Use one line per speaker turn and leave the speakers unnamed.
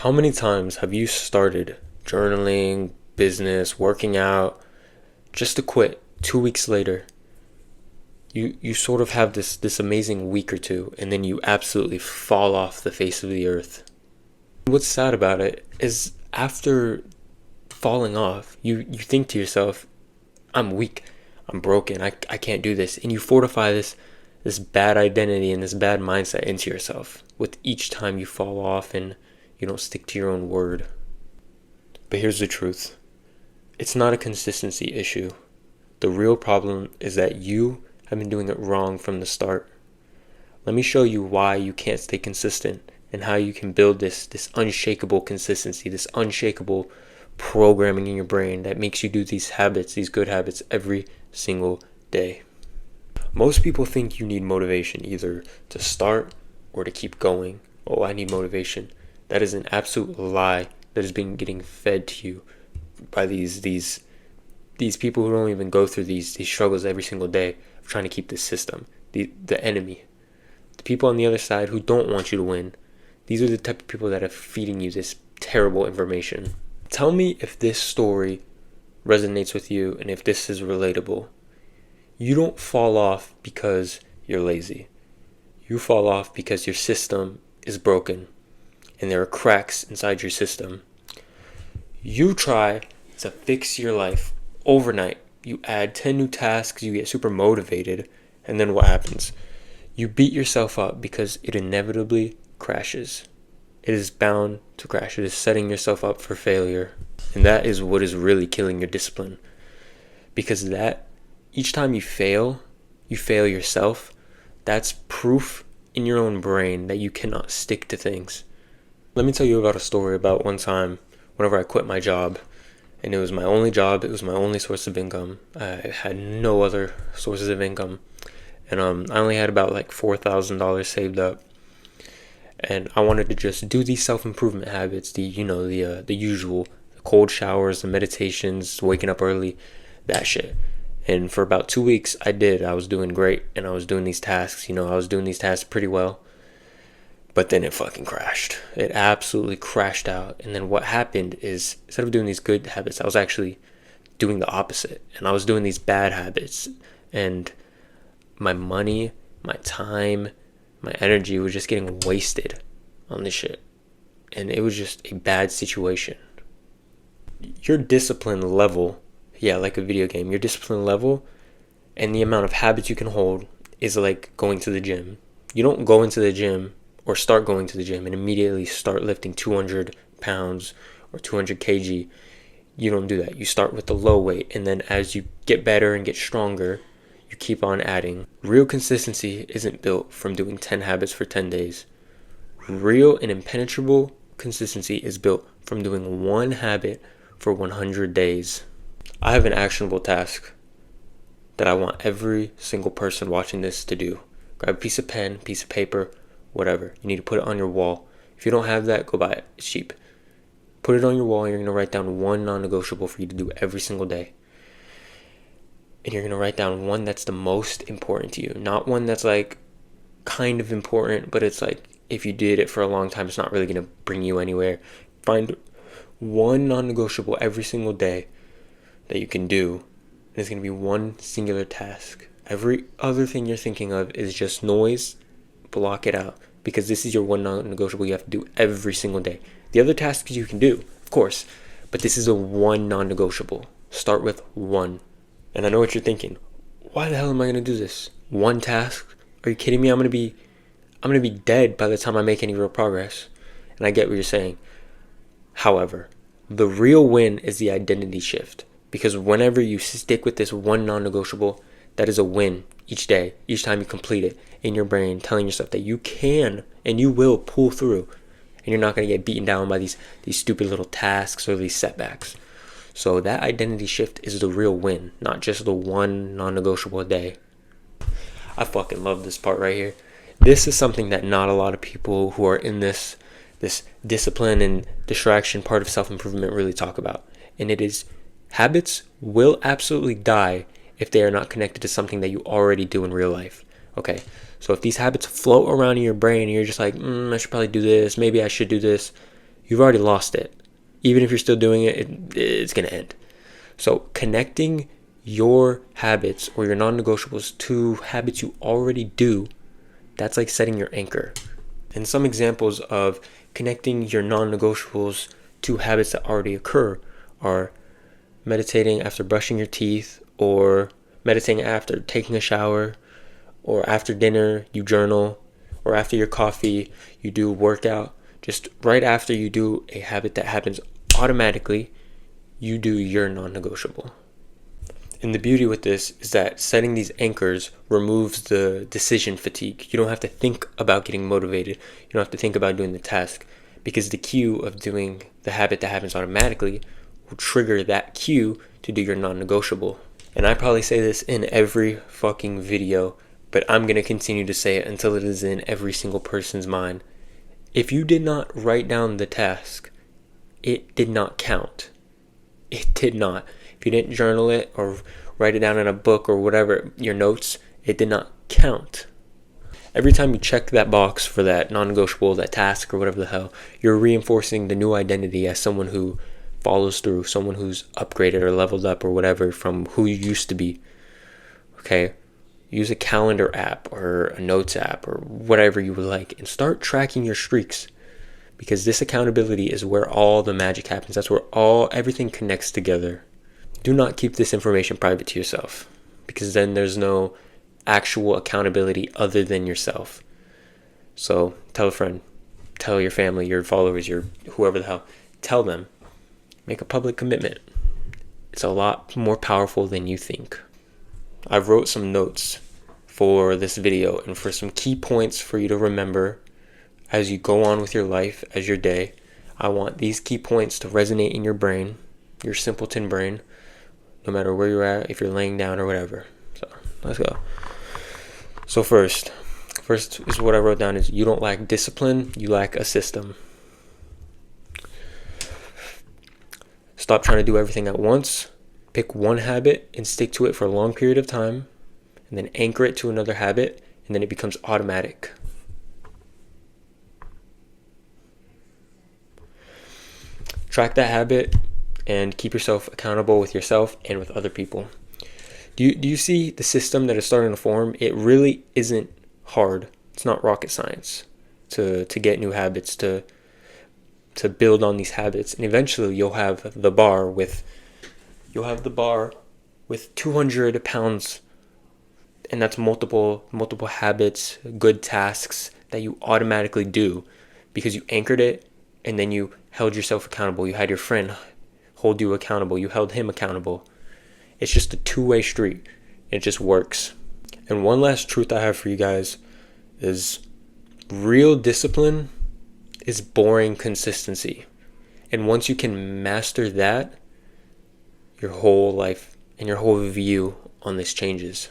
How many times have you started journaling, business, working out, just to quit 2 weeks later? You sort of have this amazing week or two, and then you absolutely fall off the face of the earth. What's sad about it is after falling off, you think to yourself, I'm weak, I'm broken, I can't do this. And you fortify this bad identity and this bad mindset into yourself with each time you fall off and you don't stick to your own word. But here's the truth. It's not a consistency issue. The real problem is that you have been doing it wrong from the start. Let me show you why you can't stay consistent and how you can build this unshakable consistency, this unshakable programming in your brain that makes you do these habits, these good habits every single day. Most people think you need motivation either to start or to keep going. Oh, I need motivation. That is an absolute lie that is being getting fed to you by these people who don't even go through these struggles every single day of trying to keep this system. The enemy. The people on the other side who don't want you to win. These are the type of people that are feeding you this terrible information. Tell me if this story resonates with you and if this is relatable. You don't fall off because you're lazy. You fall off because your system is broken and there are cracks inside your system. You try to fix your life overnight. You add 10 new tasks, you get super motivated, and then what happens? You beat yourself up because it inevitably crashes. It is bound to crash. It is setting yourself up for failure. And that is what is really killing your discipline. Because that, each time you fail yourself. That's proof in your own brain that you cannot stick to things. Let me tell you about a story about one time whenever I quit my job. And it was my only job. It was my only source of income. I had no other sources of income. And I only had about like $4,000 saved up. And I wanted to just do these self-improvement habits, the usual, the cold showers, the meditations, waking up early, that shit. And for about 2 weeks, I did. I was doing great, and I was doing these tasks. I was doing these tasks pretty well. But then it fucking crashed. It absolutely crashed out. And then what happened is, instead of doing these good habits, I was actually doing the opposite. And I was doing these bad habits. And my money, my time, my energy was just getting wasted on this shit. And it was just a bad situation. Your discipline level, like a video game, your discipline level and the amount of habits you can hold is like going to the gym. You don't go into the gym or start going to the gym and immediately start lifting 200 pounds or 200 kg. You don't do that. You start with the low weight, and then as you get better and get stronger, you keep on adding. Real consistency isn't built from doing 10 habits for 10 days. Real and impenetrable consistency is built from doing one habit for 100 days. I have an actionable task that I want every single person watching this to do. Grab a piece of pen, piece of paper, whatever. You need to put it on your wall. If you don't have that, go buy it. It's cheap. Put it on your wall, and you're going to write down one non-negotiable for you to do every single day. And you're going to write down one that's the most important to you. Not one that's like kind of important, but it's like if you did it for a long time, it's not really going to bring you anywhere. Find one non-negotiable every single day that you can do. And it's going to be one singular task. Every other thing you're thinking of is just noise. Block it out, because this is your one non-negotiable you have to do every single day. The other tasks you can do, of course, but this is a one non-negotiable. Start with one. And I know what you're thinking. Why the hell am I going to do this? One task? Are you kidding me? I'm going to be dead by the time I make any real progress. And I get what you're saying. However, the real win is the identity shift, because whenever you stick with this one non-negotiable, that is a win each day, each time you complete it, in your brain, telling yourself that you can and you will pull through, and you're not going to get beaten down by these stupid little tasks or these setbacks. So that identity shift is the real win, not just the one non-negotiable a day. I fucking love this part right here. This is something that not a lot of people who are in this discipline and distraction part of self-improvement really talk about. And it is, habits will absolutely die if they are not connected to something that you already do in real life. Okay, so if these habits float around in your brain and you're just like, I should probably do this, maybe I should do this, you've already lost it. Even if you're still doing it, it's going to end. So connecting your habits or your non-negotiables to habits you already do, that's like setting your anchor. And some examples of connecting your non-negotiables to habits that already occur are meditating after brushing your teeth, or meditating after taking a shower, or after dinner you journal, or after your coffee you do a workout. Just right after you do a habit that happens automatically, you do your non-negotiable. And the beauty with this is that setting these anchors removes the decision fatigue. You don't have to think about getting motivated. You don't have to think about doing the task, because the cue of doing the habit that happens automatically will trigger that cue to do your non-negotiable. And I probably say this in every fucking video, but I'm going to continue to say it until it is in every single person's mind. If you did not write down the task, it did not count. It did not. If you didn't journal it or write it down in a book or whatever, your notes, it did not count. Every time you check that box for that non-negotiable, that task or whatever the hell, you're reinforcing the new identity as someone who follows through, someone who's upgraded or leveled up or whatever from who you used to be. Okay? Use a calendar app or a notes app or whatever you would like, and start tracking your streaks, because this accountability is where all the magic happens. That's where everything connects together. Do not keep this information private to yourself, because then there's no actual accountability other than yourself. So tell a friend, tell your family, your followers, your whoever the hell, tell them. Make a public commitment. It's a lot more powerful than you think. I wrote some notes for this video and for some key points for you to remember as you go on with your life, as your day. I want these key points to resonate in your brain, your simpleton brain, no matter where you're at, if you're laying down or whatever. So let's go. So first is what I wrote down is: you don't lack discipline, you lack a system. Stop trying to do everything at once. Pick one habit and stick to it for a long period of time, and then anchor it to another habit, and then it becomes automatic. Track that habit and keep yourself accountable with yourself and with other people. Do you see the system that is starting to form? It really isn't hard. It's not rocket science to get new habits, to build on these habits, and eventually you'll have the bar with 200 pounds, and that's multiple habits, good tasks that you automatically do because you anchored it, and then you held yourself accountable. You had your friend hold you accountable. You held him accountable. It's just a two-way street. It just works. And one last truth I have for you guys is real discipline is boring consistency. And once you can master that, your whole life and your whole view on this changes.